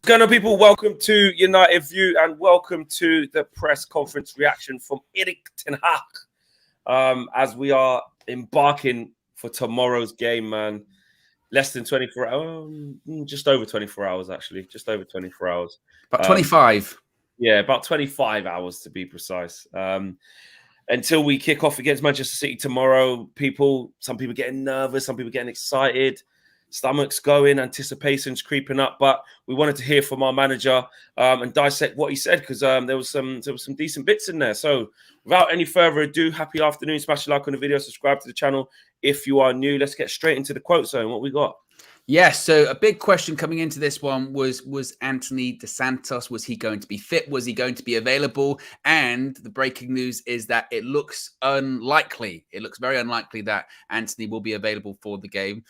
going on, people? Welcome to United View and welcome to the press conference reaction from Erik ten Hag. As we are embarking for tomorrow's game, man. Less than 24 hours, just over 24 hours, actually. Just over 24 hours. About 25. Yeah, about 25 hours to be precise. Until we kick off against Manchester City tomorrow, some people getting nervous, some people getting excited. Stomachs going, anticipation's creeping up, but we wanted to hear from our manager and dissect what he said because there was some decent bits in there. So without any further ado, happy afternoon. Smash a like on the video, subscribe to the channel if you are new. Let's get straight into the quote zone. What we got? Yes, so a big question coming into this one was Antony dos Santos, was he going to be fit? Was he going to be available? And the breaking news is that it looks unlikely. It looks very unlikely that Antony will be available for the game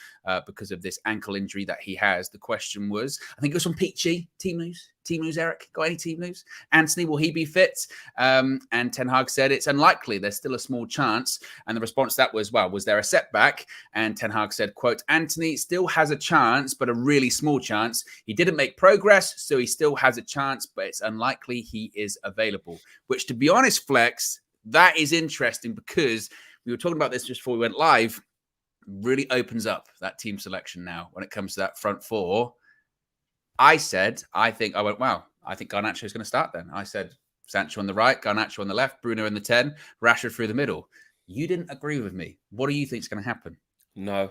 because of this ankle injury that he has. The question was, I think it was from Pete G, Team News. Team news, Eric? Got any team news? Antony, will he be fit? And Ten Hag said it's unlikely. There's still a small chance. And the response to that was, well, was there a setback? And Ten Hag said, quote, Antony still has a chance, but a really small chance. He didn't make progress, so he still has a chance, but it's unlikely he is available. Which, to be honest, Flex, that is interesting because we were talking about this just before we went live. Really opens up that team selection now when it comes to that front four. I went, wow, I think Garnacho is going to start then. I said Sancho on the right, Garnacho on the left, Bruno in the 10, Rashford through the middle. You didn't agree with me. What do you think is going to happen? No,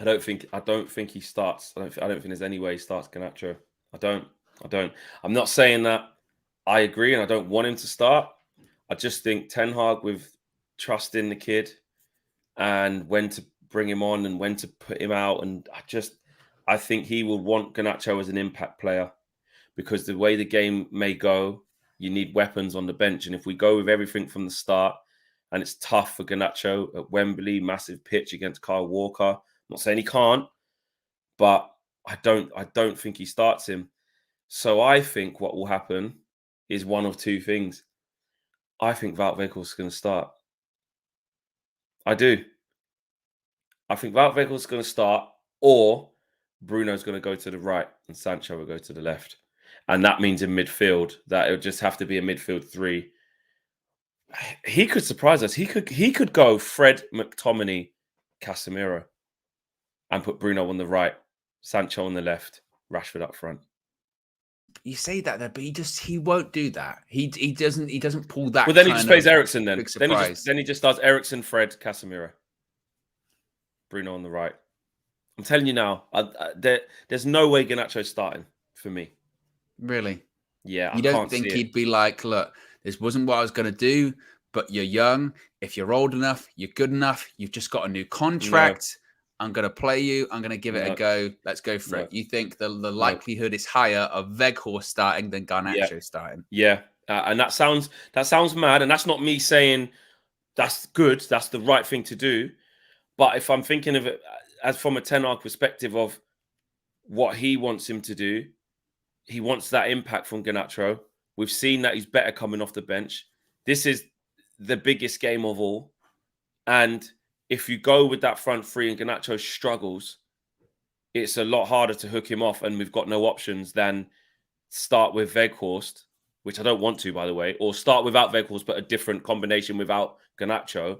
I don't think he starts. I don't think there's any way he starts Garnacho. I don't. I'm not saying that I agree and I don't want him to start. I just think Ten Hag, with trust in the kid and when to bring him on and when to put him out, and I think he will want Garnacho as an impact player because the way the game may go, you need weapons on the bench. And if we go with everything from the start, and it's tough for Garnacho at Wembley, massive pitch against Kyle Walker. I'm not saying he can't, but I don't think he starts him. So I think what will happen is one of two things. I think Wout Weghorst is going to start. I do. I think Wout Weghorst is going to start, or Bruno's going to go to the right and Sancho will go to the left. And that means in midfield that it'll just have to be a midfield three. He could surprise us. He could go Fred, McTominay, Casemiro and put Bruno on the right, Sancho on the left, Rashford up front. You say that there, but he won't do that. He doesn't pull that. Well, then he just plays Eriksen then. Then he just does Eriksen, Fred, Casemiro. Bruno on the right. I'm telling you now, there's no way Garnacho's starting for me. Really? Yeah, you don't think he'd be like, look, this wasn't what I was going to do, but you're young. If you're old enough, you're good enough. You've just got a new contract. No. I'm going to play you. I'm going to give it a go. Let's go for it. You think the likelihood is higher of Weghorst starting than Garnacho starting? Yeah, and that sounds mad, and that's not me saying that's good. That's the right thing to do. But if I'm thinking of it as from a Ten Hag perspective of what he wants him to do, he wants that impact from Garnacho. We've seen that he's better coming off the bench. This is the biggest game of all. And if you go with that front three and Garnacho struggles, it's a lot harder to hook him off and we've got no options than start with Weghorst, which I don't want to, by the way, or start without Weghorst, but a different combination without Garnacho.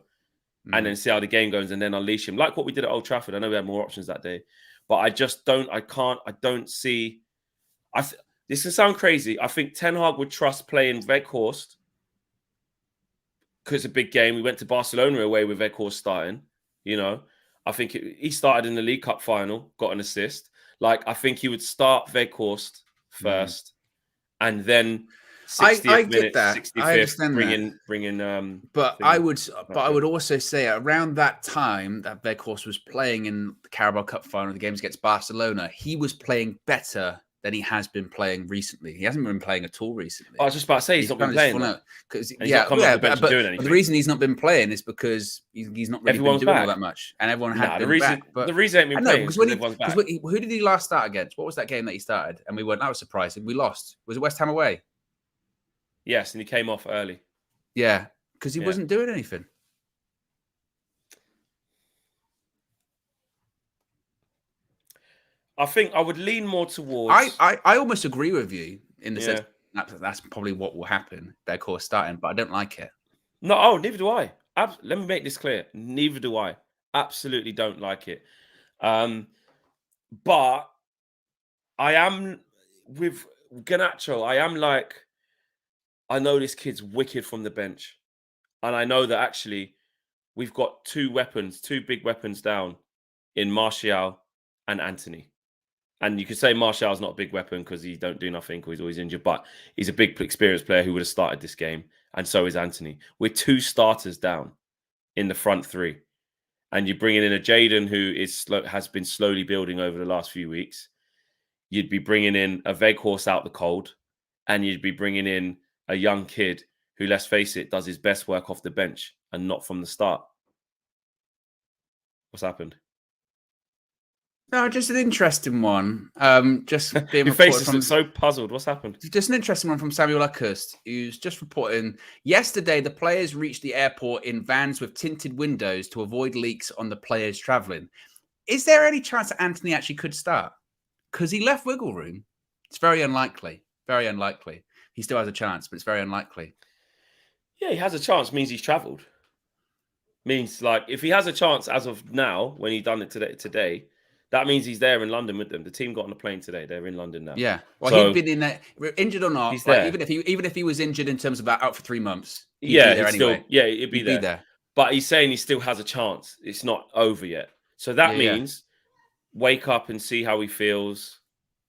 And then see how the game goes and then unleash him. Like what we did at Old Trafford. I know we had more options that day. But I don't see... this can sound crazy. I think Ten Hag would trust playing Weghorst because it's a big game. We went to Barcelona away with Weghorst starting. You know, I think he started in the League Cup final, got an assist. Like, I think he would start Weghorst first and then... 60th I get minute, that. 65th, I understand bringing. But I would also say around that time that Weghorst was playing in the Carabao Cup final, the games against Barcelona, he was playing better than he has been playing recently. He hasn't been playing at all recently. I was just about to say he's not been playing. But The reason he's not been playing is because he's not really been doing all that much, and everyone had been back. But the reason he ain't been playing is because everyone's back. Who did he last start against? What was that game that he started? And we weren't. I was surprised. We lost. Was it West Ham away? Yes, and he came off early. Yeah, because he wasn't doing anything. I think I would lean more towards. I almost agree with you in the Yeah. sense that's probably what will happen. Weghorst starting, but I don't like it. No, oh, neither do I. Let me make this clear. Neither do I. Absolutely don't like it. But I am with Garnacho. I am like, I know this kid's wicked from the bench, and I know that actually we've got two big weapons down in Martial and Antony. And you could say Martial's not a big weapon because he don't do nothing or he's always injured, but he's a big experienced player who would have started this game. And so is Antony. We're two starters down in the front three. And you're bringing in a Jadon who has been slowly building over the last few weeks. You'd be bringing in a Weghorst out the cold. And you'd be bringing in a young kid who, let's face it, does his best work off the bench and not from the start. What's happened? No, just an interesting one. Just being Your face is so puzzled. What's happened? Just an interesting one from Samuel Luckhurst, who's just reporting yesterday the players reached the airport in vans with tinted windows to avoid leaks on the players travelling. Is there any chance that Antony actually could start? Because he left wiggle room. It's very unlikely. Very unlikely. He still has a chance, but it's very unlikely. Yeah, he has a chance. Means he's travelled. Means like if he has a chance as of now, when he done it today. That means he's there in London with them. The team got on a plane today. They're in London now. Yeah. Well, so, he'd been in there, injured or not. He's there. Even if he was injured in terms of out for 3 months. He'd be there anyway. He'd be there. But he's saying he still has a chance. It's not over yet. So that means wake up and see how he feels.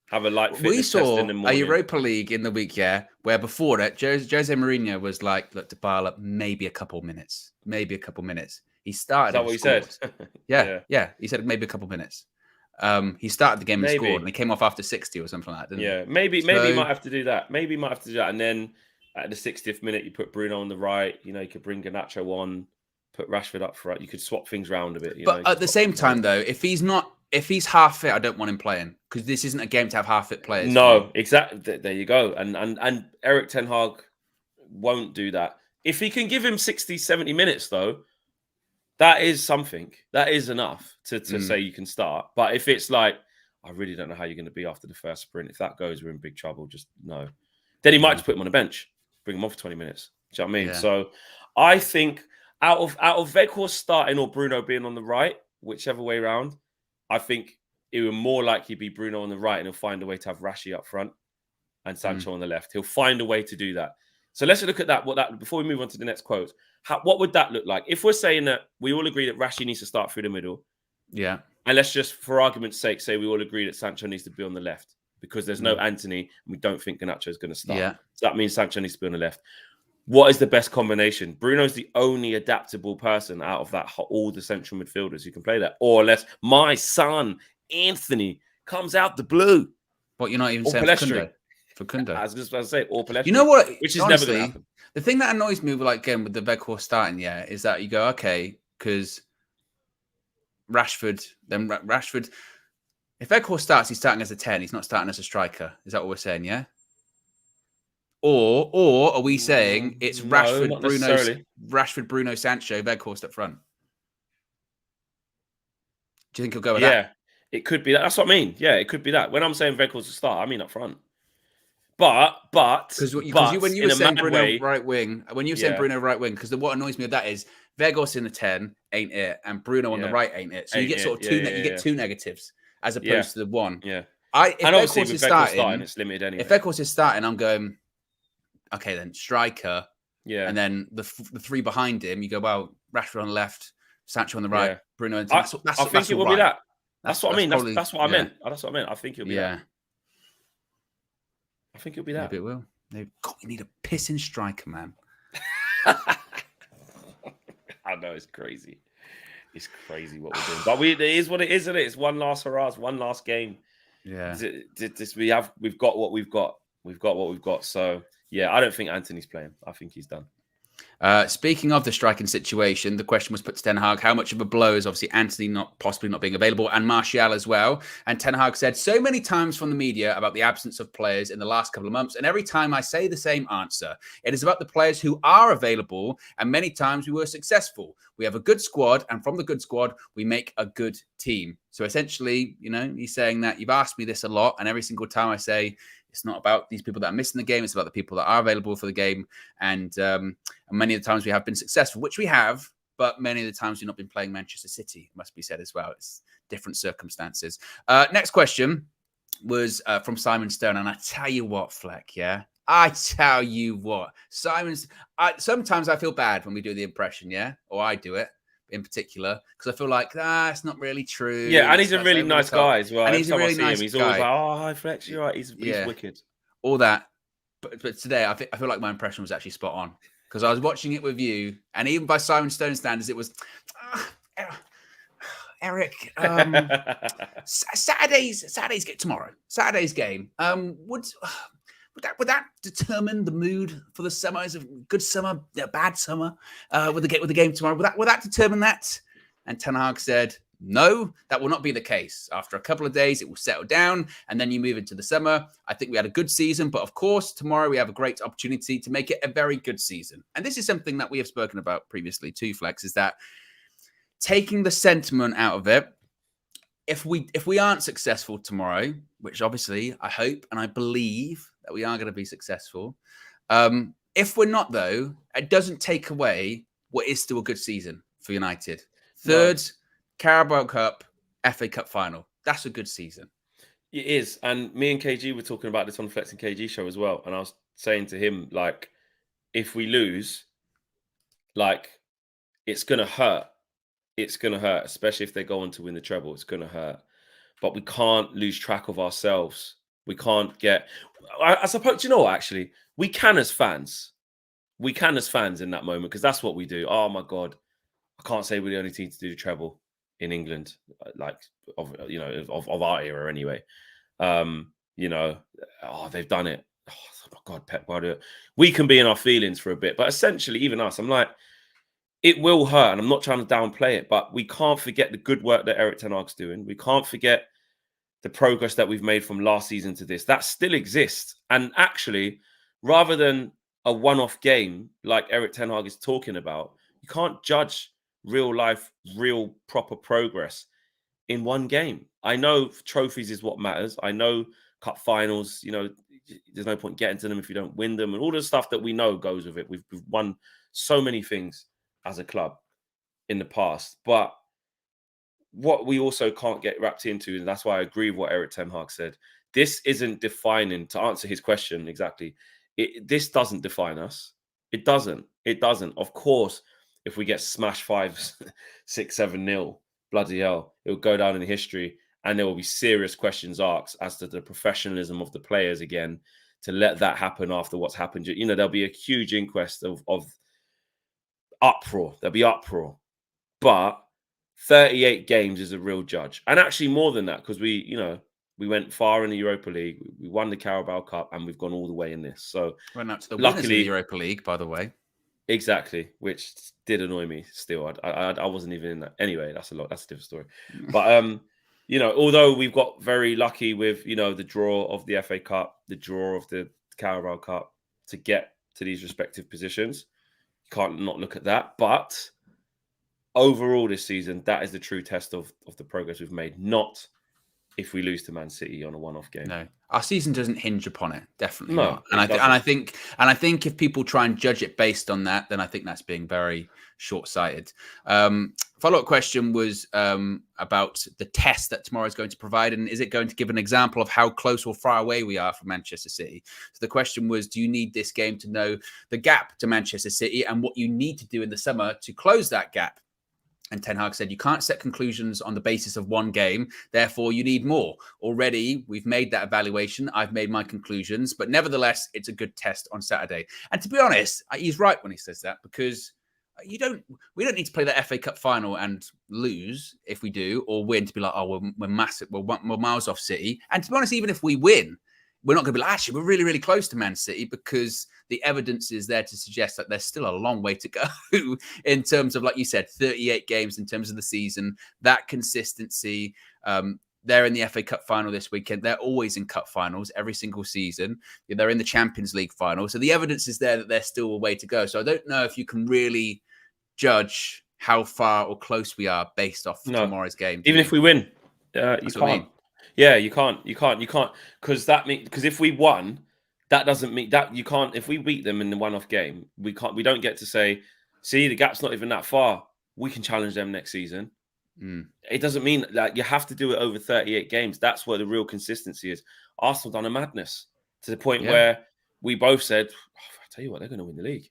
Have a light fitness test in the morning. We saw a Europa League in the week, where before that, Jose Mourinho was like, look, to pile up maybe a couple minutes. He started. Is that what he said? Yeah. He said maybe a couple minutes. He started the game and scored, and he came off after 60 or something like that, didn't he? Maybe he might have to do that. And then at the 60th minute, you put Bruno on the right. You know, you could bring Garnacho on, put Rashford up front. You could swap things around a bit. But at the same time, though, if he's half fit, I don't want him playing because this isn't a game to have half fit players. No, exactly. There you go. And Erik ten Hag won't do that. If he can give him 60, 70 minutes, though, that is something. That is enough to say you can start. But if it's like, I really don't know how you're going to be after the first sprint. If that goes, we're in big trouble. Just no. Then he might just put him on the bench, bring him on for 20 minutes. Do you know what I mean? Yeah. So I think out of Weghorst starting or Bruno being on the right, whichever way around, I think it would more likely be Bruno on the right and he'll find a way to have Rashi up front and Sancho on the left. He'll find a way to do that. So let's look at that. Before we move on to the next quote, what would that look like? If we're saying that we all agree that Rashi needs to start through the middle. Yeah. And let's just, for argument's sake, say we all agree that Sancho needs to be on the left because there's no Antony and we don't think Garnacho is going to start. Yeah. So that means Sancho needs to be on the left. What is the best combination? Bruno's the only adaptable person out of that all the central midfielders who can play that. Or unless my son, Antony, comes out the blue. But you're not even saying for Kundo. I was just about to say, or Palestri. You know what? Which is honestly, never going to happen. The thing that annoys me with the Weghorst starting, is that you go, okay, because Rashford, if Weghorst starts, he's starting as a 10. He's not starting as a striker. Is that what we're saying, yeah? Or are we saying it's Rashford, Bruno, Sancho, Weghorst up front? Do you think he'll go with that? Yeah, it could be that. That's what I mean. Yeah, it could be that. When I'm saying Weghorst to start, I mean up front. But because when you were saying Bruno right wing, Bruno right wing, because what annoys me with that is Weghorst in the 10 ain't it, and Bruno on the right ain't it. So you get sort of two negatives as opposed to the one. Yeah. If Weghorst is starting, it's limited anyway. If Weghorst is starting, I'm going, okay, then striker. Yeah. And then the three behind him, you go, well, Rashford on the left, Sancho on the right, Bruno on the left. I think it will be that. That's what I mean. That's what I meant. That's what I meant. I think it'll be that. I think it'll be that. Maybe it will. God, we need a pissing striker, man. I know, it's crazy. It's crazy what we're doing. But it is what it is, isn't it? It's one last hurrah, it's one last game. Yeah. We've got what we've got. We've got what we've got. So, yeah, I don't think Antony's playing. I think he's done. Speaking of the striking situation, the question was put to Ten Hag, how much of a blow is obviously Antony possibly not being available and Martial as well? And Ten Hag said so many times from the media about the absence of players in the last couple of months. And every time I say the same answer, it is about the players who are available. And many times we were successful. We have a good squad. And from the good squad, we make a good team. So essentially, he's saying that you've asked me this a lot. And every single time I say, it's not about these people that are missing the game. It's about the people that are available for the game. And many of the times we have been successful, which we have, but many of the times we've not been playing Manchester City, must be said as well. It's different circumstances. Next question was from Simon Stone. And I tell you what, Fleck, yeah? I tell you what. Sometimes I feel bad when we do the impression, yeah? Or I do it in particular, because I feel like, it's not really true. Yeah, and he's a really nice guy as well. And he's a really nice guy. He's always like, oh, hi, Flex, you're right. He's wicked. All that. But today, I feel like my impression was actually spot on, because I was watching it with you, and even by Simon Stone standards, it was, Eric, Saturday's get tomorrow. Saturday's game. Would that determine the mood for the summer? Is it a good summer, a bad summer? With the game tomorrow, will that determine that? And Ten Hag said, no, that will not be the case. After a couple of days, it will settle down, and then you move into the summer. I think we had a good season, but of course, tomorrow we have a great opportunity to make it a very good season. And this is something that we have spoken about previously too, Flex, is that taking the sentiment out of it, if we aren't successful tomorrow, which obviously I hope and I believe that we are going to be successful. If we're not, though, it doesn't take away what is still a good season for United. Third, Carabao Cup, FA Cup final. That's a good season. It is. And me and KG were talking about this on the Flex and KG show as well. And I was saying to him, like, if we lose, like, it's going to hurt. It's going to hurt, especially if they go on to win the treble. It's going to hurt. But we can't lose track of ourselves. We can't get... I suppose, you know what, actually? We can as fans. We can as fans in that moment, because that's what we do. Oh, my God. I can't say we're the only team to do the treble in England, like, of our era anyway. They've done it. Oh, my God, Pep Guardiola. We can be in our feelings for a bit. But essentially, even us, I'm like, it will hurt. And I'm not trying to downplay it, but we can't forget the good work that Eric Ten Hag's doing. We can't forget the progress that we've made from last season to this. That still exists. And actually, rather than a one-off game like Eric Ten Hag is talking about, you can't judge real life, real proper progress in one game. I know trophies is what matters. I know cup finals, there's no point getting to them if you don't win them, and all the stuff that we know goes with it. We've won so many things as a club in the past. But what we also can't get wrapped into, and that's why I agree with what Eric Ten Hag said, this isn't defining, to answer his question exactly, this doesn't define us. It doesn't. Of course, if we get smashed 5-6, 7-0, bloody hell, it will go down in history, and there will be serious questions asked as to the professionalism of the players again, to let that happen after what's happened. There'll be a huge inquest of uproar. There'll be uproar. But 38 games is a real judge. And actually more than that, because we went far in the Europa League. We won the Carabao Cup, and we've gone all the way in this. So went up to the winners of the Europa League, by the way. Exactly, which did annoy me still. I wasn't even in that. Anyway, that's a different story. But, although we've got very lucky with, the draw of the FA Cup, the draw of the Carabao Cup to get to these respective positions, you can't not look at that. But overall this season, that is the true test of the progress we've made, not if we lose to Man City on a one-off game. No, our season doesn't hinge upon it. Definitely no, not. And I think if people try and judge it based on that, then I think that's being very short-sighted. Follow-up question was about the test that tomorrow is going to provide, and is it going to give an example of how close or far away we are from Manchester City? So the question was, do you need this game to know the gap to Manchester City and what you need to do in the summer to close that gap? And Ten Hag said, you can't set conclusions on the basis of one game. Therefore, you need more. Already, we've made that evaluation. I've made my conclusions. But nevertheless, it's a good test on Saturday. And to be honest, he's right when he says that, because we don't need to play the FA Cup final and lose if we do, or win to be like, oh, we're massive. We're miles off City. And to be honest, even if we win, we're not going to be like, actually, we're really, really close to Man City, because the evidence is there to suggest that there's still a long way to go in terms of, like you said, 38 games in terms of the season, that consistency. They're in the FA Cup final this weekend. They're always in cup finals every single season. They're in the Champions League final. So the evidence is there that there's still a way to go. So I don't know if you can really judge how far or close we are based off tomorrow's game. Even if we win, you That's what I can't. mean. Yeah, you can't, because if we won, that doesn't mean that you can't. If we beat them in the one-off game, we can't. We don't get to say, see, the gap's not even that far. We can challenge them next season. It doesn't mean that you have to do it over 38 games. That's where the real consistency is. Arsenal done a madness to the point where we both said, "I tell you what, they're going to win the league."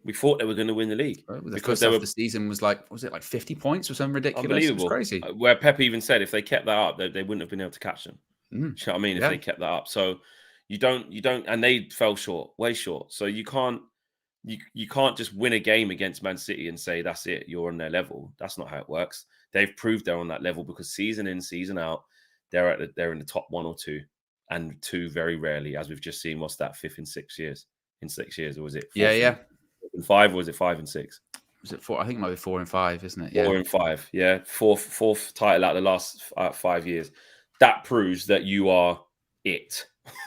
We thought they were going to win the league because first half of the season was like 50 points or something ridiculous? Unbelievable. It was crazy. Where Pep even said if they kept that up, they wouldn't have been able to catch them. You know what I mean? If they kept that up, so you don't, and they fell short, way short. So you can't just win a game against Man City and say that's it, you're on their level. That's not how it works. They've proved they're on that level because season in, season out, they're in the top 1 or 2, and 2 very rarely, as we've just seen. What's that? 5th in 6 years? In 6 years, or was it? 4th and 5, or was it 5 and 6? Was it 4? I think it might be 4 and 5, isn't it? 4 and 5. Yeah, fourth title out of the last 5 years. That proves that you are it.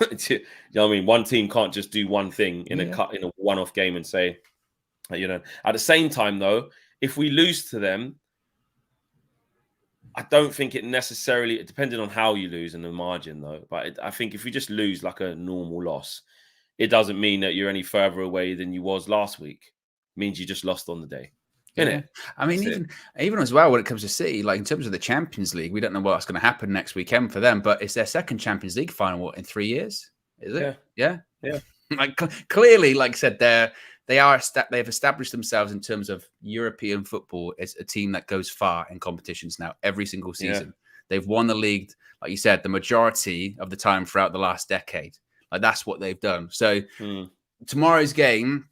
You know what I mean? One team can't just do one thing in a one-off game and say, you know. At the same time, though, if we lose to them, I don't think it necessarily, depending on how you lose and the margin, though. But I think if you just lose like a normal loss, it doesn't mean that you're any further away than you was last week. It means you just lost on the day. Innit? I mean, even as well, when it comes to City, like in terms of the Champions League, we don't know what's going to happen next weekend for them, but it's their second Champions League final in 3 years, is it? Yeah. Like clearly, like I said, they've established themselves in terms of European football as a team that goes far in competitions now every single season. They've won the league, like you said, the majority of the time throughout the last decade. Like that's what they've done. So tomorrow's game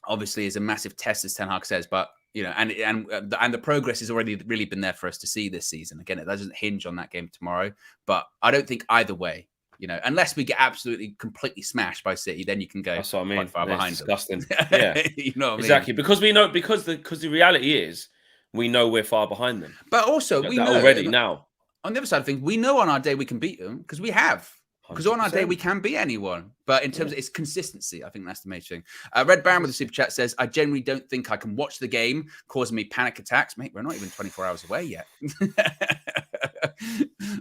obviously is a massive test, as Ten Hag says, but you know, and the progress has already really been there for us to see this season. Again, it doesn't hinge on that game tomorrow, but I don't think either way, you know, unless we get absolutely completely smashed by City, then you can go That's what I mean. quite far behind disgusting. them. Yeah, you know what exactly. I mean? Because we know, because the reality is we know we're far behind them. But also we know already now. On the other side of things, we know on our day we can beat them because we have. Because on our day, we can beat anyone. But in terms of its consistency, I think that's the main thing. Red Baron with the super chat says, I genuinely don't think I can watch the game, causing me panic attacks. Mate, we're not even 24 hours away yet.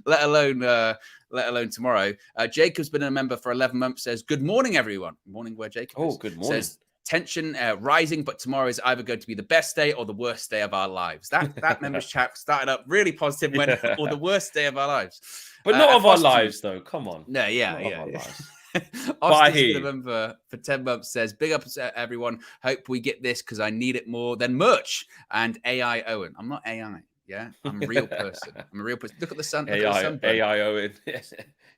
let alone tomorrow. Jacob's been a member for 11 months, says, good morning, everyone. Morning where Jacob is. Oh, good morning. Says, tension rising, but tomorrow is either going to be the best day or the worst day of our lives. That members chat started up really positive when or the worst day of our lives. But not of our lives, though. Come on. No, yeah. Austin's been a member for 10 months, says, big up everyone. Hope we get this because I need it more than merch. And AI Owen. I'm not AI. Yeah, I'm a real person. Look at the sun. AI Owen.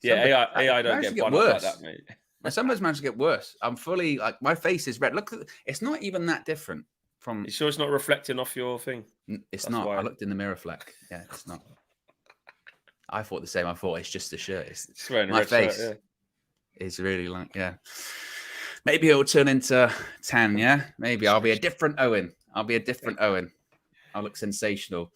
Yeah, AI don't get bun up like that, mate. My sunburn's managed to get worse. I'm fully like my face is red. Look, it's not even that different from. You sure it's not reflecting off your thing? It's not. I looked in the mirror, Fleck. Yeah, it's not. I thought the same. I thought it's just the shirt. It's my face is really like, maybe it'll turn into tan. Yeah, maybe I'll be a different Owen. I look sensational.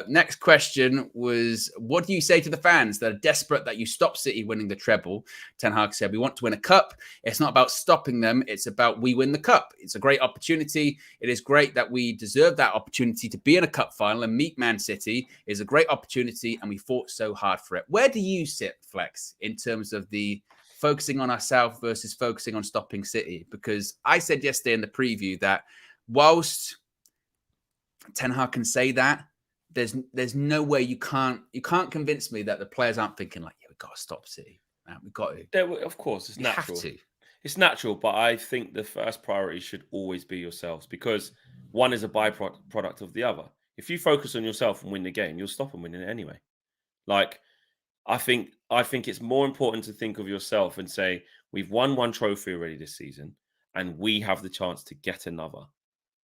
Next question was, what do you say to the fans that are desperate that you stop City winning the treble? Ten Hag said, we want to win a cup. It's not about stopping them. It's about we win the cup. It's a great opportunity. It is great that we deserve that opportunity to be in a cup final and meet Man City. It's a great opportunity and we fought so hard for it. Where do you sit, Flex, in terms of the focusing on ourselves versus focusing on stopping City? Because I said yesterday in the preview that whilst Ten Hag can say that, there's no way you can't convince me that the players aren't thinking like, we've got to stop City. Man, we've got to. Of course, it's natural. It's natural, but I think the first priority should always be yourselves because one is a byproduct of the other. If you focus on yourself and win the game, you'll stop them winning it anyway. Like, I think it's more important to think of yourself and say, we've won one trophy already this season and we have the chance to get another,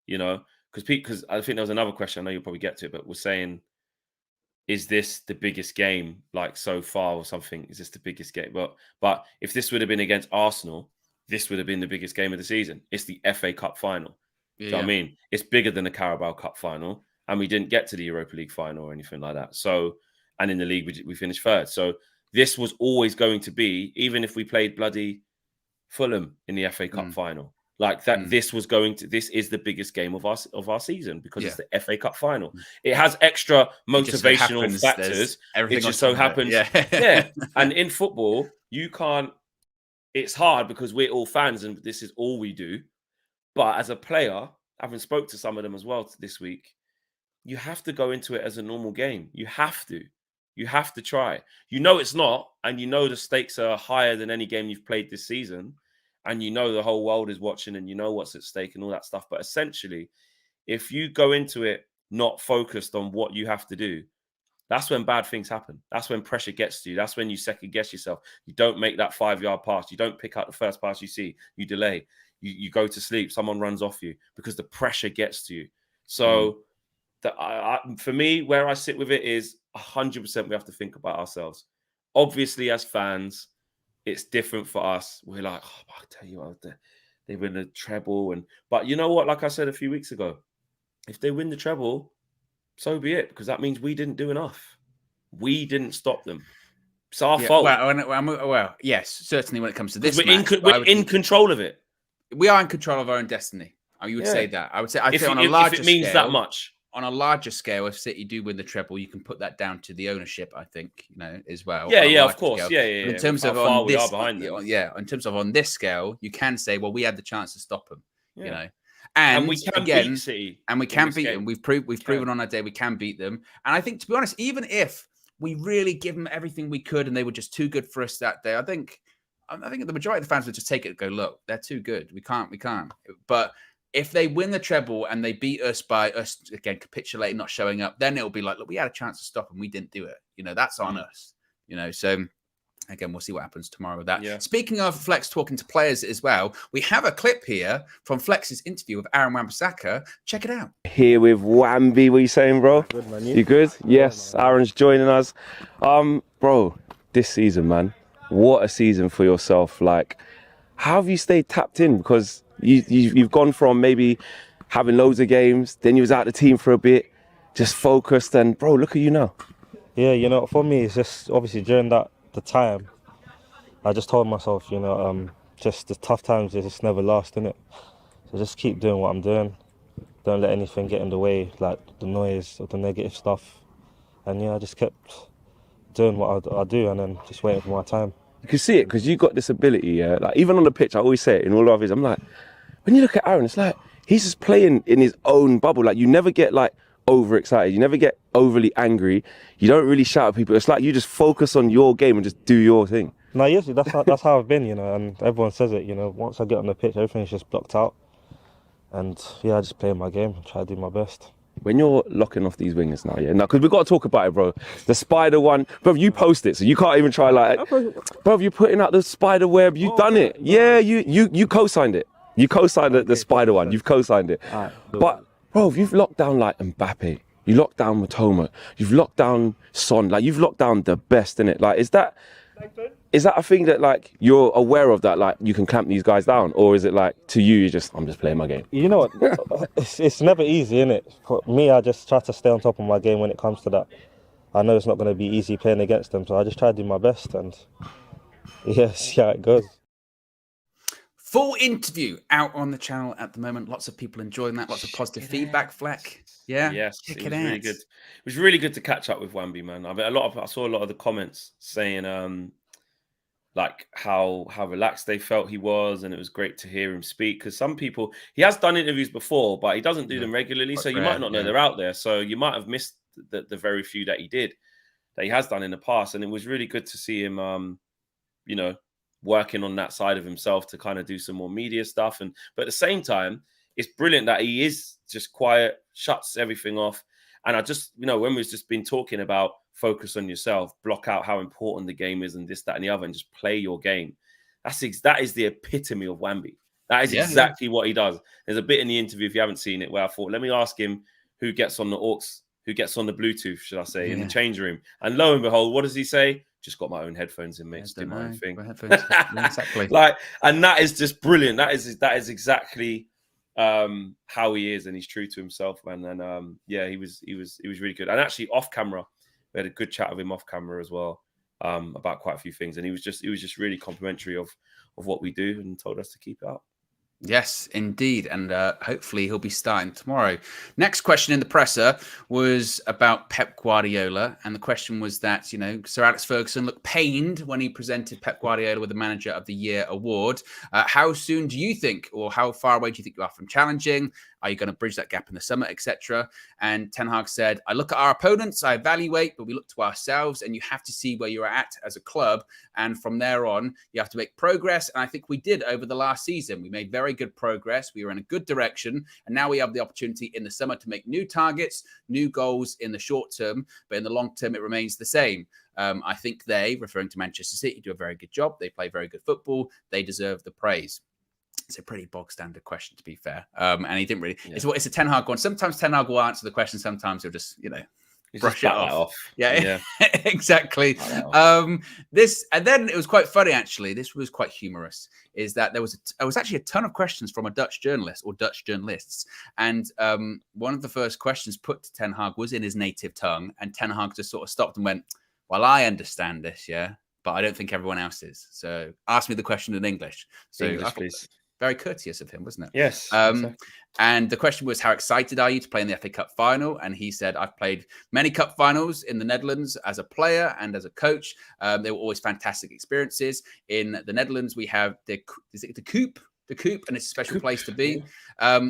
you know? Because I think there was another question, I know you'll probably get to it, but we're saying, is this the biggest game like so far or something? Is this the biggest game? But if this would have been against Arsenal, this would have been the biggest game of the season. It's the FA Cup final. Do you know what I mean? It's bigger than the Carabao Cup final, and we didn't get to the Europa League final or anything like that. So, and in the league, we finished third. So this was always going to be, even if we played bloody Fulham in the FA Cup final, like that. This is the biggest game of our season because it's the FA Cup final. It has extra motivational factors. It just so happens, yeah. And in football, you can't. It's hard because we're all fans and this is all we do. But as a player, having spoke to some of them as well this week, you have to go into it as a normal game. You have to. You have to try. You know it's not, and you know the stakes are higher than any game you've played this season, and you know the whole world is watching, and you know what's at stake and all that stuff. But essentially, if you go into it not focused on what you have to do, that's when bad things happen. That's when pressure gets to you. That's when you second guess yourself. You don't make that 5-yard pass. You don't pick out the first pass you see. You delay. You go to sleep. Someone runs off you because the pressure gets to you. So for me, where I sit with it is 100% we have to think about ourselves. Obviously, as fans, it's different for us. We're like, oh, I'll tell you what, they win the treble. But you know what? Like I said a few weeks ago, if they win the treble, so be it, because that means we didn't do enough. We didn't stop them. It's our fault. Well, yes, certainly when it comes to this match. We're in control of it. We are in control of our own destiny. You would say that. I would say on a larger scale. If it means that much. On a larger scale, if City do win the treble, you can put that down to the ownership, I think, as well. Yeah, of course. Scale. Yeah. In terms of on this, in terms of on this scale, you can say, well, we had the chance to stop them, And we can beat City. And we can beat them. We've proven on our day we can beat them. And I think, to be honest, even if we really give them everything we could and they were just too good for us that day, I think the majority of the fans would just take it and go, look, they're too good. We can't. But if they win the treble and they beat us by us, again, capitulating, not showing up, then it'll be like, look, we had a chance to stop and we didn't do it. That's on us. So again, we'll see what happens tomorrow with that. Yeah. Speaking of Flex talking to players as well, we have a clip here from Flex's interview with Aaron Wan-Bissaka. Check it out. Here with Wambi. What are you saying, bro? Good, man. You good? Yes, Aaron's joining us. Bro, this season, man, what a season for yourself. Like, how have you stayed tapped in? Because you've gone from maybe having loads of games, then you was out the team for a bit, just focused, and bro, look at you now. Yeah, for me, it's just obviously during the time, I just told myself, just the tough times, they just never last, innit? So just keep doing what I'm doing. Don't let anything get in the way, like the noise or the negative stuff. And I just kept doing what I do and then just waiting for my time. You can see it because you got this ability, like even on the pitch, I always say it in all of his, I'm like, when you look at Aaron, it's like, he's just playing in his own bubble. Like you never get like overexcited. You never get overly angry. You don't really shout at people. It's like you just focus on your game and just do your thing. No, yes, that's how I've been, and everyone says it, once I get on the pitch, everything's just blocked out. And I just play my game, try to do my best. When you're locking off these wingers now, because we've got to talk about it, bro. The spider one, bro, you post it, so you can't even try bro, you're putting out the spider web, you've done it. Yeah, you co-signed it. You co-signed the spider one, you've co-signed it. Right, but, bro, you've locked down like Mbappe, you locked down Matoma, you've locked down Son, like you've locked down the best, innit? Like, is that a thing that like you're aware of, that like you can clamp these guys down, or is it like to you I'm just playing my game? You know what? it's never easy, innit? For me, I just try to stay on top of my game when it comes to that. I know it's not going to be easy playing against them, so I just try to do my best and see how it goes. Full interview out on the channel at the moment. Lots of people enjoying that. Lots of positive feedback. Fleck, yeah, yes, it was really good. It was really good to catch up with Wambi, man. I mean, I saw a lot of the comments saying like how relaxed they felt he was, and it was great to hear him speak. Because some people, he has done interviews before, but he doesn't do them regularly, so you might not know they're out there. So you might have missed the very few that he has done in the past, and it was really good to see him, working on that side of himself to kind of do some more media stuff. But at the same time, it's brilliant that he is just quiet, shuts everything off. And I just, when we've just been talking about focus on yourself, block out how important the game is and this, that, and the other, and just play your game. That is the epitome of Wambi. That is exactly what he does. There's a bit in the interview, if you haven't seen it, where I thought, let me ask him who gets on the Orcs, who gets on the Bluetooth, should I say, in the Yeah. change room. And lo and behold, what does he say? Just got my own headphones in, mate. Just do my own thing. Exactly. Like, and that is just brilliant. That is exactly how he is, and he's true to himself, man. And yeah, he was really good. And actually, off camera, we had a good chat with him off camera as well, about quite a few things. And he was just really complimentary of what we do, and told us to keep it up. Yes, indeed. And hopefully he'll be starting tomorrow. Next question in the presser was about Pep Guardiola. And the question was that, Sir Alex Ferguson looked pained when he presented Pep Guardiola with the Manager of the Year award. How soon do you think, or how far away do you think you are from challenging? Are you going to bridge that gap in the summer, etc.? And Ten Hag said, I look at our opponents, I evaluate, but we look to ourselves, and you have to see where you're at as a club. And from there on, you have to make progress. And I think we did over the last season. We made very good progress. We were in a good direction. And now we have the opportunity in the summer to make new targets, new goals in the short term. But in the long term, it remains the same. I think they, referring to Manchester City, do a very good job. They play very good football. They deserve the praise. It's a pretty bog standard question, to be fair. And he didn't really. Yeah. It's a Ten Hag one. Sometimes Ten Hag will answer the question. Sometimes he'll just, brush it off. Yeah. Exactly. This, and then it was quite funny, actually. This was quite humorous. Is that there was actually a ton of questions from a Dutch journalist or Dutch journalists, and one of the first questions put to Ten Hag was in his native tongue, and Ten Hag just sort of stopped and went, "Well, I understand this, yeah, but I don't think everyone else is. So ask me the question in English." So English, please. Very courteous of him, wasn't it? Yes. Exactly. And the question was, how excited are you to play in the FA Cup final? And he said, I've played many cup finals in the Netherlands as a player and as a coach. They were always fantastic experiences. In the Netherlands, we have the Coupe, and it's a special place to be.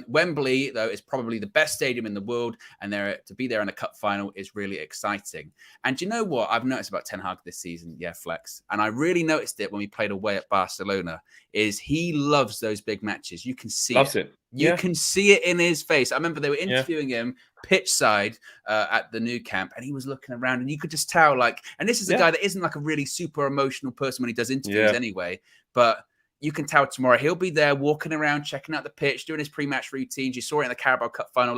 Wembley, though, is probably the best stadium in the world, and to be there in a cup final is really exciting. And do you know what I've noticed about Ten Hag this season? Yeah, Flex. And I really noticed it when we played away at Barcelona, is he loves those big matches. You can see it. You can see it in his face. I remember they were interviewing him pitch side at the new camp, and he was looking around, and you could just tell, and this is a guy that isn't like a really super emotional person when he does interviews anyway, but you can tell tomorrow he'll be there walking around, checking out the pitch, doing his pre-match routines. You saw it in the Carabao Cup final.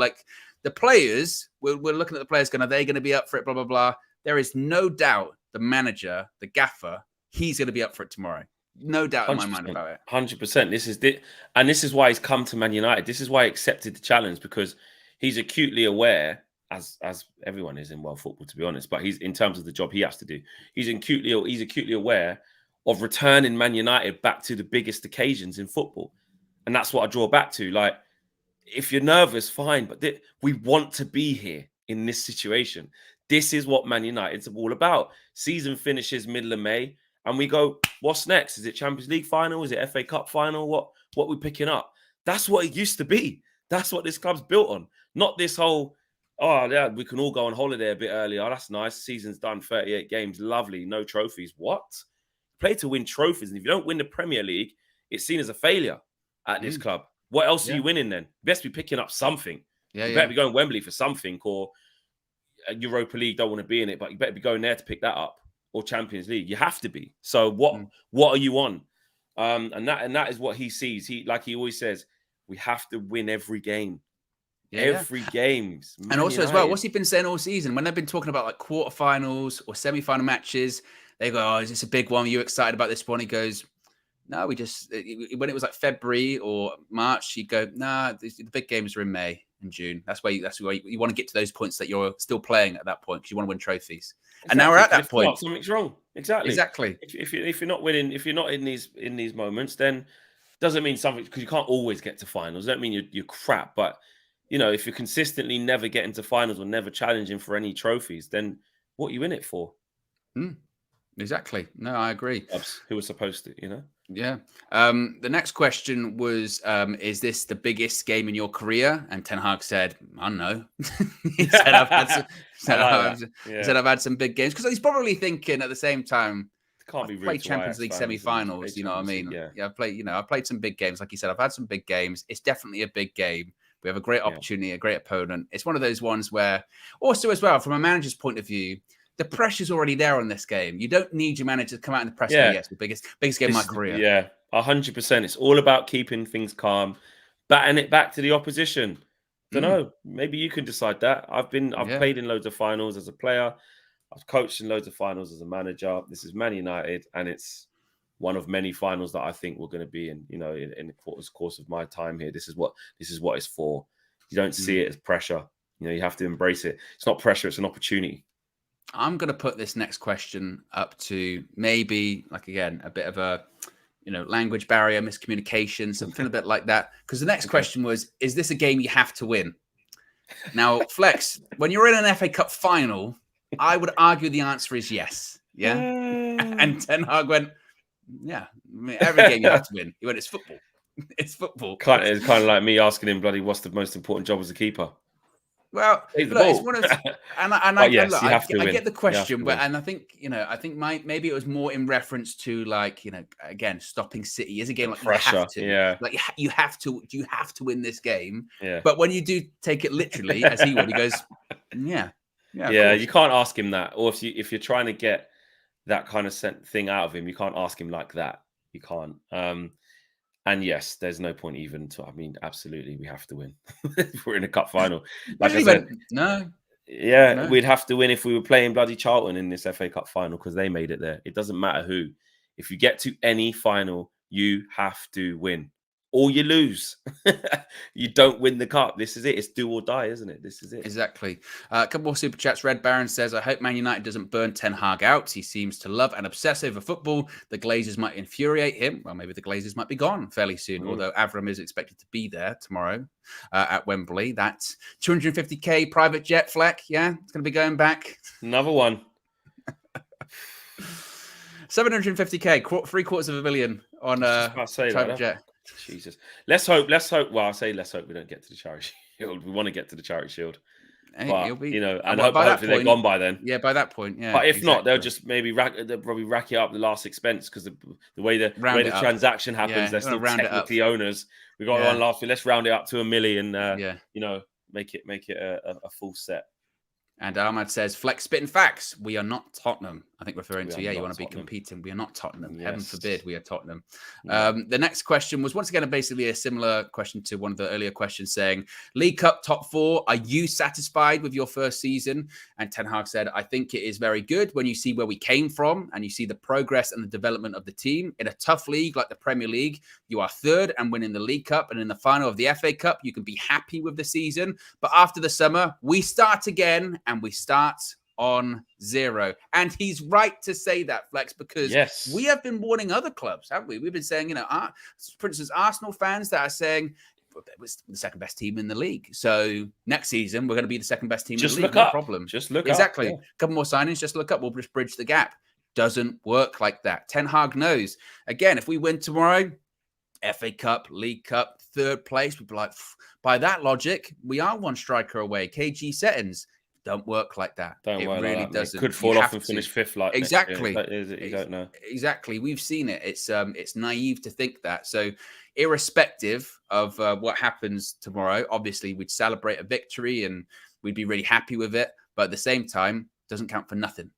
The players, we're looking at the players going, are they going to be up for it, blah, blah, blah. There is no doubt the manager, the gaffer, he's going to be up for it tomorrow. No doubt in my mind about it. 100%. This is why he's come to Man United. This is why he accepted the challenge, because he's acutely aware, as everyone is in world football, to be honest, but he's, in terms of the job he has to do, he's acutely aware of returning Man United back to the biggest occasions in football. And that's what I draw back to. If you're nervous, fine, but we want to be here in this situation. This is what Man United's all about. Season finishes middle of May, and we go, what's next? Is it Champions League final? Is it FA Cup final? What are we picking up? That's what it used to be. That's what this club's built on. Not this whole, oh, yeah, we can all go on holiday a bit earlier. Oh, that's nice. Season's done, 38 games. Lovely. No trophies. What? Play to win trophies. And if you don't win the Premier League, it's seen as a failure at this club. What else are you winning then? You best be picking up something. You better be going Wembley for something, or Europa League, don't want to be in it, but you better be going there to pick that up, or Champions League. You have to be. So what are you on? And that is what he sees. He, like he always says, we have to win every game. Every game. And also as well, what's he been saying all season? When they've been talking about quarterfinals or semi-final matches, they go, oh, is this a big one? Are you excited about this one? He goes, no, when it was February or March, he'd go, nah, the big games are in May and June. That's why you want to get to those points that you're still playing at that point, because you want to win trophies. Exactly. And now we're at that point. Not, something's wrong. Exactly. If you're not winning, if you're not in these moments, then doesn't mean something, because you can't always get to finals. Don't mean you're crap, but if you're consistently never getting to finals or never challenging for any trophies, then what are you in it for? Exactly. No, I agree. Who was supposed to, Yeah. The next question was, is this the biggest game in your career? And Ten Hag said, I don't know. He said, I've had some big games. Because he's probably thinking at the same time, I've played Champions League semi-finals, you know what I mean? Yeah, I've played some big games. Like you said, I've had some big games. It's definitely a big game. We have a great opportunity, a great opponent. It's one of those ones where, also as well, from a manager's point of view, the pressure's already there on this game. You don't need your manager to come out in the press. Yes, the biggest game of my career. Yeah, 100%. It's all about keeping things calm, batting it back to the opposition. Don't know. Maybe you can decide that. I've Yeah. played in loads of finals as a player. I've coached in loads of finals as a manager. This is Man United, and it's one of many finals that I think we're going to be in. You know, in the course of my time here, this is what it's for. You don't see it as pressure. You know, you have to embrace it. It's not pressure; it's an opportunity. I'm going to put this next question up to maybe, like, again, a bit of a, language barrier, miscommunication, something a bit like that. Because the next question was, is this a game you have to win? Now, Flex, when you're in an FA Cup final, I would argue the answer is yes. Yeah. And Ten Hag went, yeah, I mean, every game you have to win. He went, it's football. It's football. It's kind of like me asking him, bloody, what's the most important job as a keeper? Well, Save the look, ball. it's one of, I get the question, but I think maybe it was more in reference to, like, again, stopping City is a game like pressure. You have to, Yeah, like you have to win this game. Yeah, but when you do take it literally, as he would, he goes, yeah. You can't ask him that, or if you're trying to get that kind of thing out of him, you can't ask him like that. You can't. And yes, there's no point even to. I mean, absolutely, we have to win. We're in a cup final. Like I said, no. We'd have to win if we were playing bloody Charlton in this FA Cup final because they made it there. It doesn't matter who. If you get to any final, you have to win, or you lose. You don't win the cup. This is it. It's do or die, isn't it? This is it. Exactly. A couple more super chats. Red Baron says, I hope Man United doesn't burn Ten Hag out. He seems to love and obsess over football. The Glazers might infuriate him. Well, maybe the Glazers might be gone fairly soon, although Avram is expected to be there tomorrow at Wembley. That's 250k private jet, Fleck. Yeah, it's going to be going back. Another one. 750k, 750 million on private jet. Jesus. Let's hope. Well, I say let's hope we don't get to the Charity Shield. We want to get to the Charity Shield. Hey, but, it'll be, and hopefully they're gone by then. Yeah, by that point, yeah. But if not, they'll just maybe they'll probably rack it up the last expense because the way the transaction happens, they're still technically owners. We got one last year. Let's round it up to 1 million. Make it a full set. And Ahmad says, Flex spitting facts. We are not Tottenham. I think referring to, you want to be competing. We are not Tottenham. Yes. Heaven forbid we are Tottenham. Yeah. The next question was once again basically a similar question to one of the earlier questions saying, League Cup top 4, are you satisfied with your first season? And Ten Hag said, I think it is very good when you see where we came from and you see the progress and the development of the team. In a tough league like the Premier League, you are third and winning the League Cup. And in the final of the FA Cup, you can be happy with the season. But after the summer, we start again. And we start on 0. And he's right to say that, Flex, because we have been warning other clubs, haven't we? We've been saying, for instance, Arsenal fans that are saying it was the second best team in the league. So next season, we're going to be the second best team in the league. No problem. Just look exactly. up. A couple more signings, just look up. We'll just bridge the gap. Doesn't work like that. Ten Hag knows. Again, if we win tomorrow, FA Cup, League Cup, third place, we'd be like, by that logic, we are one striker away. KG settings. Don't work like that. It really doesn't. It could fall off and finish 5th like exactly. You don't know. Exactly. We've seen it. It's naive to think that. So irrespective of what happens tomorrow, obviously we'd celebrate a victory and we'd be really happy with it. But at the same time, it doesn't count for nothing.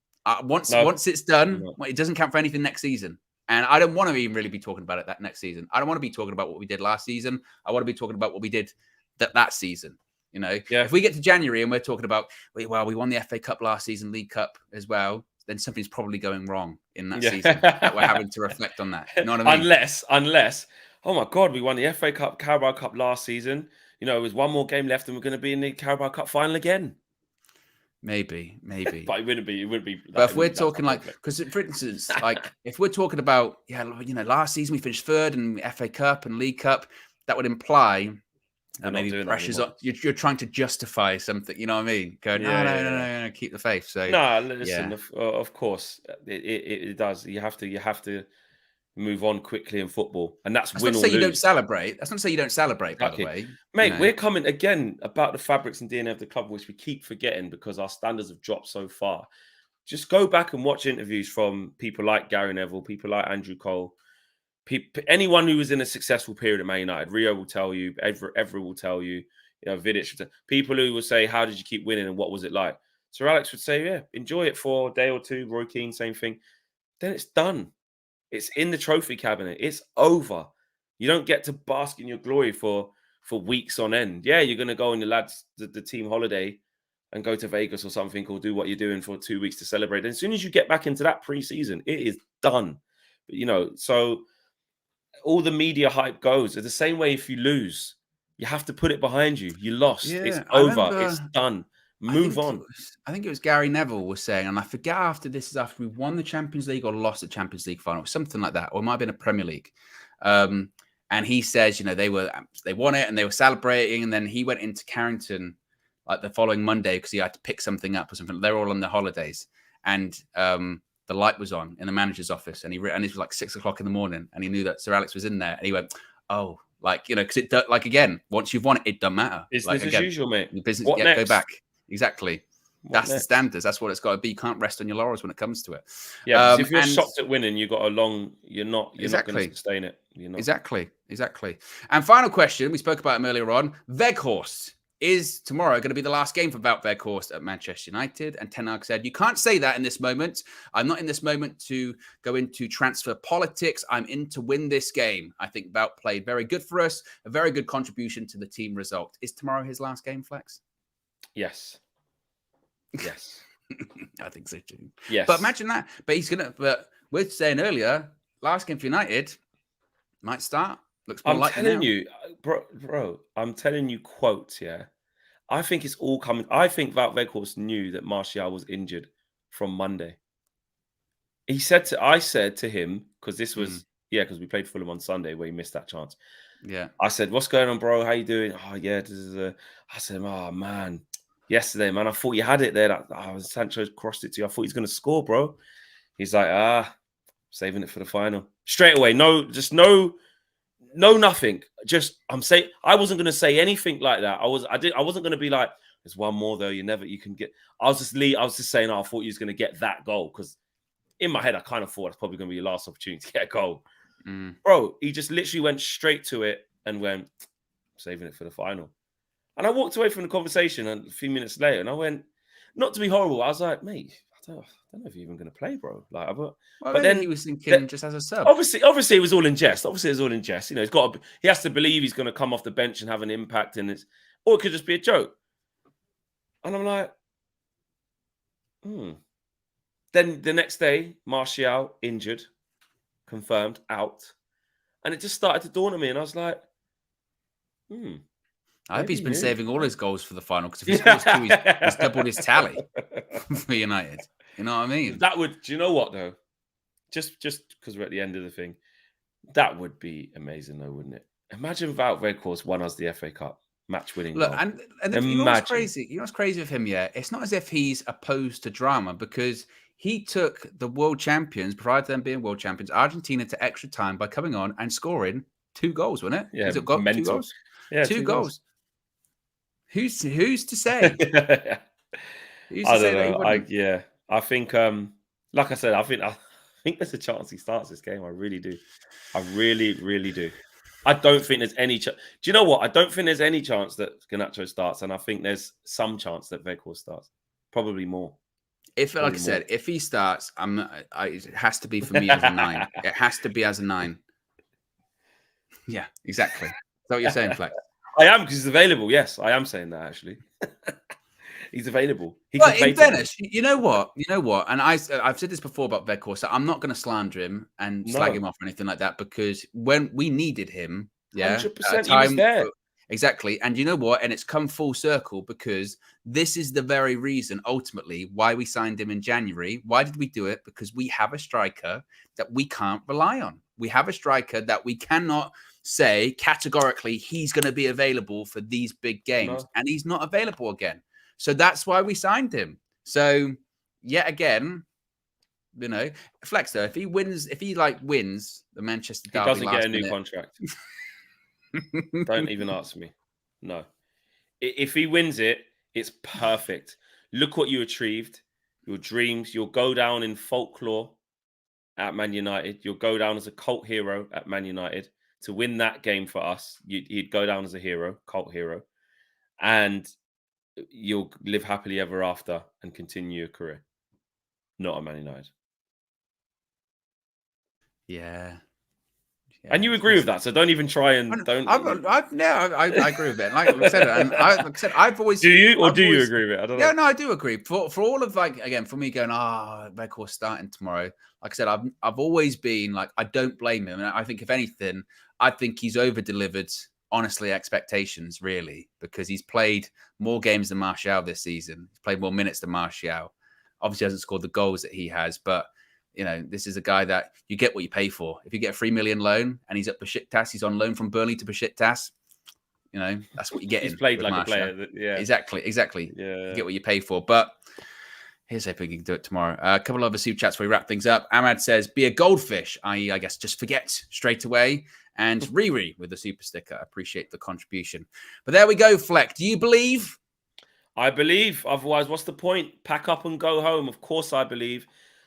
Once it's done, it doesn't count for anything next season. And I don't want to even really be talking about it that next season. I don't want to be talking about what we did last season. I want to be talking about what we did that season. If we get to January and we're talking about, we won the FA Cup last season, League Cup as well, then something's probably going wrong in that season. That we're having to reflect on that. You know what I mean? Unless, oh my God, we won the FA Cup, Carabao Cup last season. It was one more game left and we're going to be in the Carabao Cup final again. Maybe. But it wouldn't be. But if we're talking like, because for instance, like if we're talking about, last season we finished 3rd in FA Cup and League Cup, that would imply maybe pressures on. You're trying to justify something, you know what I mean? Going, no, keep the faith. So listen, of course it does. You have to move on quickly in football, and that's win or lose. That's not to say you don't celebrate. That's not to say you don't celebrate, by the way, mate. We're coming again about the fabrics and DNA of the club, which we keep forgetting because our standards have dropped so far. Just go back and watch interviews from people like Gary Neville, people like Andrew Cole. Anyone who was in a successful period at Man United, Rio will tell you, Evra will tell you, Vidic, people who will say, how did you keep winning and what was it like? Sir Alex would say, enjoy it for a day or two. Roy Keane, same thing. Then it's done. It's in the trophy cabinet. It's over. You don't get to bask in your glory for for weeks on end. Yeah, you're going to go on your lads, the team holiday and go to Vegas or something, or do what you're doing for 2 weeks to celebrate. And as soon as you get back into that preseason, it is done. But, you know, so all the media hype goes. It's the same way if you lose, you have to put it behind you. You lost. Yeah, It's I over. remember- It's done. Move on. I think it was Gary Neville was saying, and I forget after we won the Champions League or lost the Champions League final, something like that, or it might have been a Premier League. And he says, you know, they won it and they were celebrating, and then he went into Carrington like the following Monday because he had to pick something up or something. They're all on their holidays, and the light was on in the manager's office, and it was like 6 o'clock in the morning, and he knew that Sir Alex was in there, and he went, "Oh, like, you know, because like again, once you've won it, it doesn't matter. It's like, as usual, mate. Your business, What next? go back." Exactly. That's next? the standards. That's what it's got to be. You can't rest on your laurels when it comes to it. Yeah, if you're shocked at winning, you've got you're not going to sustain it. You're not. Exactly. And final question, we spoke about him earlier on. Weghorst. Is tomorrow going to be the last game for Wout Weghorst at Manchester United? And Ten Hag said, you can't say that in this moment. I'm not in this moment to go into transfer politics. I'm in to win this game. I think Wout played very good for us, a very good contribution to the team result. Is tomorrow his last game, Flex? Yes. I think so too. Yes. But imagine that. But we're saying earlier, last game for United might start. Looks more I'm telling you, bro, I'm telling you quotes, yeah. I think it's all coming. I think Wout Weghorst knew that Martial was injured from Monday. I said to him, because this was, because we played Fulham on Sunday where he missed that chance. Yeah. I said, what's going on, bro? How you doing? Oh, yeah, this is I said, oh, man. Yesterday, man, I thought you had it there. Sancho crossed it to you. I thought he's going to score, bro. He's like, saving it for the final. Straight away. No, nothing. Just I'm saying I wasn't going to say anything like that. I wasn't going to be like, there's one more though. You can get. I was just saying, I thought you was going to get that goal, because in my head I kind of thought it's probably going to be your last opportunity to get a goal. Bro, he just literally went straight to it and went, saving it for the final. And I walked away from the conversation a few minutes later, and I went, not to be horrible, I was like, mate, I don't know if you're even going to play, bro. Like, but then he was thinking just as a sub. Obviously, it was all in jest. You know, he has to believe he's going to come off the bench and have an impact, or it could just be a joke. And I'm like, Then the next day, Martial injured, confirmed out, and it just started to dawn on me, and I was like, I hope he's been saving all his goals for the final, because if he scores two, he's doubled his tally for United. You know what I mean? That would, do you know what though? Just because we're at the end of the thing, that would be amazing though, wouldn't it? Imagine Wout Weghorst won us the FA Cup match-winning goal. Look, and you know what's crazy? You know what's crazy with him? Yeah, it's not as if he's opposed to drama, because he took the world champions, prior to them being world champions, Argentina, to extra time by coming on and scoring 2 goals, wasn't it? Yeah, got 2 goals. Yeah, 2 goals. Who's to say? I don't know. I think, like I said, I think there's a chance he starts this game. I really do. I really, really do. I don't think there's any chance. Do you know what? I don't think there's any chance that Garnacho starts, and I think there's some chance that Weghorst starts. Probably more. Like I said, if he starts, it has to be for me as a 9. It has to be as a 9. Yeah, exactly. Is that what you're saying, Flex? I am, because he's available. Yes, I am saying that, actually. He's available. But in fairness, you know what? And I've said this before about Weghorst. So I'm not going to slander him and slag him off or anything like that, because when we needed him, 100%, he was there. Exactly. And you know what? And it's come full circle, because this is the very reason, ultimately, why we signed him in January. Why did we do it? Because we have a striker that we can't rely on. We have a striker that we cannot say categorically he's going to be available for these big games. And he's not available again. So that's why we signed him. So yet again, you know, Flex though, if he wins the Manchester Derby, he doesn't get a new contract. Don't even ask me. No. If he wins it, it's perfect. Look what you achieved. Your dreams. You'll go down in folklore at Man United. You'll go down as a cult hero at Man United. To win that game for us, he'd go down as a hero, cult hero. And you'll live happily ever after and continue your career. Not at Man United. Yeah. And you agree with that, so don't even try and don't. I agree with it. Like I said, I've always. Do you or I've do you always, agree with it? I don't yeah, know. no, I do agree. For all of like again, for me going, Redcourse starting tomorrow. Like I said, I've always been like, I don't blame him, and I think if anything, I think he's over delivered. Honestly, expectations really, because he's played more games than Martial this season. He's played more minutes than Martial. Obviously, hasn't scored the goals that he has, but. You know, this is a guy that you get what you pay for. If you get a 3 million loan and he's at Besiktas, he's on loan from Burnley to Besiktas. You know, that's what you get. He's played like Martial. A player. Yeah, exactly. Yeah, you get what you pay for. But here's if we can do it tomorrow. A couple of other super chats before we wrap things up. Ahmad says, "Be a goldfish," i.e., I guess just forget straight away. And Riri with the super sticker. I appreciate the contribution. But there we go, Fleck. Do you believe? I believe. Otherwise, what's the point? Pack up and go home. Of course, I believe.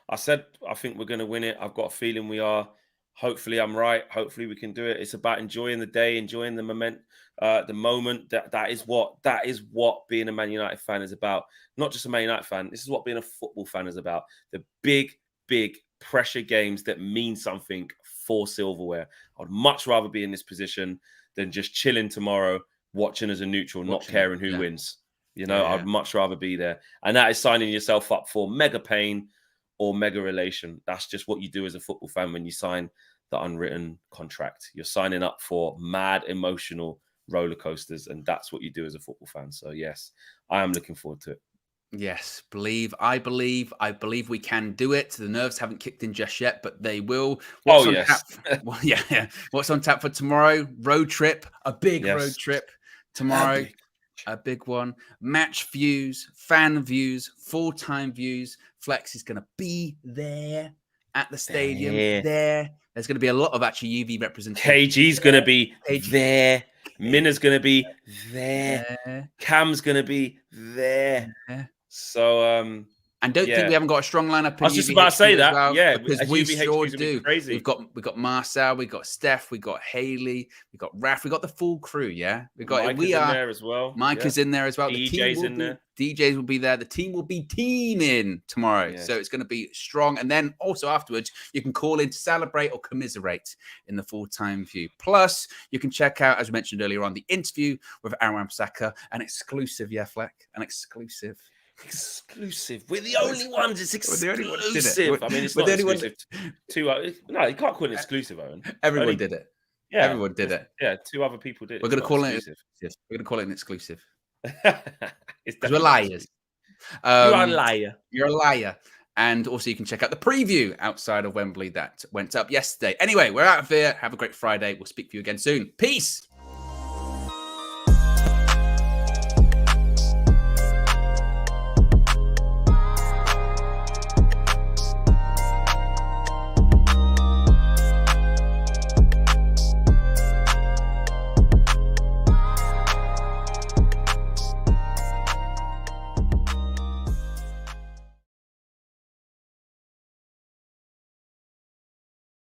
I said, I think we're going to win it. I've got a feeling we are. Hopefully, I'm right. Hopefully, we can do it. It's about enjoying the day, enjoying the moment. That is what being a Man United fan is about. Not just a Man United fan. This is what being a football fan is about. The big pressure games that mean something for silverware. I'd much rather be in this position than just chilling tomorrow, watching as a neutral, not caring who wins. You know, I'd much rather be there. And that is signing yourself up for mega pain or mega relation. That's just what you do as a football fan when you sign the unwritten contract. You're signing up for mad emotional roller coasters, and that's what you do as a football fan. So yes, I am looking forward to it. Yes, I believe we can do it. The nerves haven't kicked in just yet, but they will. What's on tap? Well, yeah. What's on tap for tomorrow? Road trip, a big road trip tomorrow. A big one. Match views, fan views, full-time views. Flex is going to be there at the stadium. There's going to be a lot of actually UV representation. KG's going to be there. Minna's going to be there. Cam's going to be there. So, and don't think we haven't got a strong lineup. I was just about to say that. Well, yeah, because we sure do. Crazy. We've got Marcel, we've got Steph, we've got Haley, we've got Raf, we've got the full crew. Yeah, Mike is in there as well. Mike is in there as well. DJ's in there. DJs will be there. The team will be teaming tomorrow, so it's going to be strong. And then also afterwards, you can call in to celebrate or commiserate in the full-time view. Plus, you can check out, as we mentioned earlier on, the interview with Aaron Wan-Bissaka, an exclusive, Fleck, an exclusive. Exclusive. We're the only ones. It's exclusive. I mean, it's not exclusive. No, you can't call it exclusive, Owen. Everyone did it. Yeah, everyone did it. Yeah, 2 other people did it. We're going to call it exclusive. We're going to call it an exclusive. We're liars. You are a liar. You're a liar. And also, you can check out the preview outside of Wembley that went up yesterday. Anyway, we're out of here. Have a great Friday. We'll speak to you again soon. Peace.